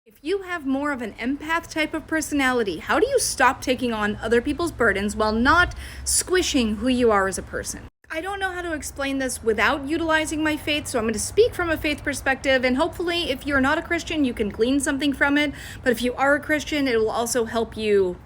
If you have more of an empath type of personality, how do you stop taking on other people's burdens while not squishing who you are as a person? I don't know how to explain this without utilizing my faith, so I'm going to speak from a faith perspective, and hopefully if you're not a Christian, you can glean something from it, but if you are a Christian, it will also help you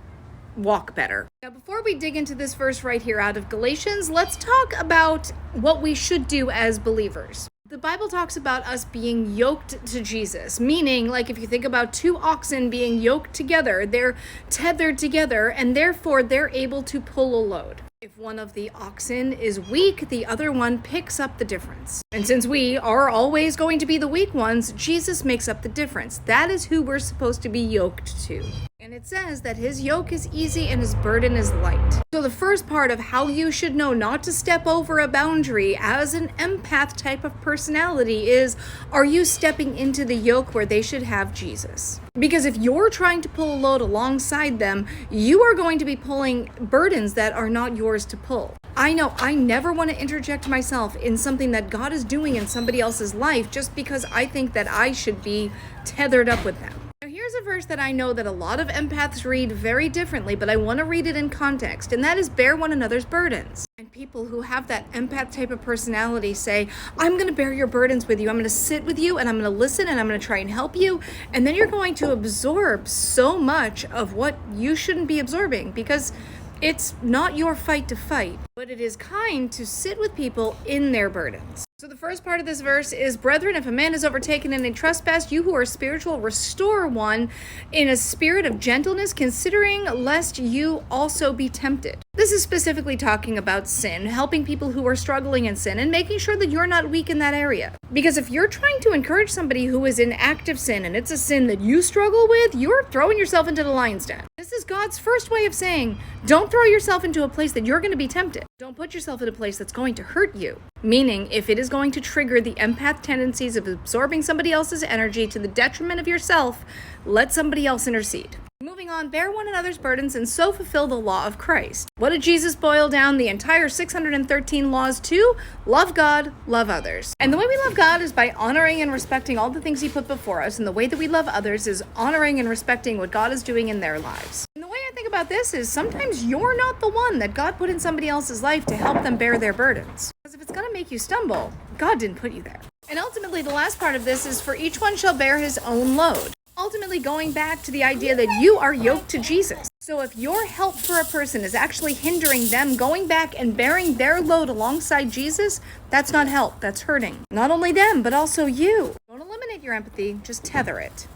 walk better. Now, before we dig into this verse right here out of Galatians, let's talk about what we should do as believers. The Bible talks about us being yoked to Jesus, meaning, like, if you think about two oxen being yoked together, they're tethered together, and therefore they're able to pull a load. If one of the oxen is weak, the other one picks up the difference. And since we are always going to be the weak ones, Jesus makes up the difference. That is who we're supposed to be yoked to. And it says that his yoke is easy and his burden is light. So the first part of how you should know not to step over a boundary as an empath type of personality is, are you stepping into the yoke where they should have Jesus? Because if you're trying to pull a load alongside them, you are going to be pulling burdens that are not yours to pull. I know I never want to interject myself in something that God is doing in somebody else's life just because I think that I should be tethered up with them. Now, here's a verse that I know that a lot of empaths read very differently, but I want to read it in context, and that is bear one another's burdens. And people who have that empath type of personality say, I'm going to bear your burdens with you. I'm going to sit with you, and I'm going to listen, and I'm going to try and help you. And then you're going to absorb so much of what you shouldn't be absorbing because it's not your fight to fight, but it is kind to sit with people in their burdens. So the first part of this verse is, brethren, if a man is overtaken in a trespass, you who are spiritual, restore one in a spirit of gentleness, considering lest you also be tempted. This is specifically talking about sin, helping people who are struggling in sin, and making sure that you're not weak in that area. Because if you're trying to encourage somebody who is in active sin, and it's a sin that you struggle with, you're throwing yourself into the lion's den. This is God's first way of saying, don't throw yourself into a place that you're going to be tempted. Don't put yourself in a place that's going to hurt you. Meaning, if it is going to trigger the empath tendencies of absorbing somebody else's energy to the detriment of yourself, let somebody else intercede. Moving on, bear one another's burdens and so fulfill the law of Christ. What did Jesus boil down the entire 613 laws to? Love God, love others. And the way we love God is by honoring and respecting all the things he put before us, and the way that we love others is honoring and respecting what God is doing in their lives. And the way I think about this is sometimes you're not the one that God put in somebody else's life to help them bear their burdens. Because if it's going to make you stumble, God didn't put you there. And ultimately, the last part of this is, for each one shall bear his own load. Ultimately going back to the idea that you are yoked to Jesus. So if your help for a person is actually hindering them going back and bearing their load alongside Jesus, that's not help, that's hurting. Not only them, but also you. Don't eliminate your empathy, just tether it.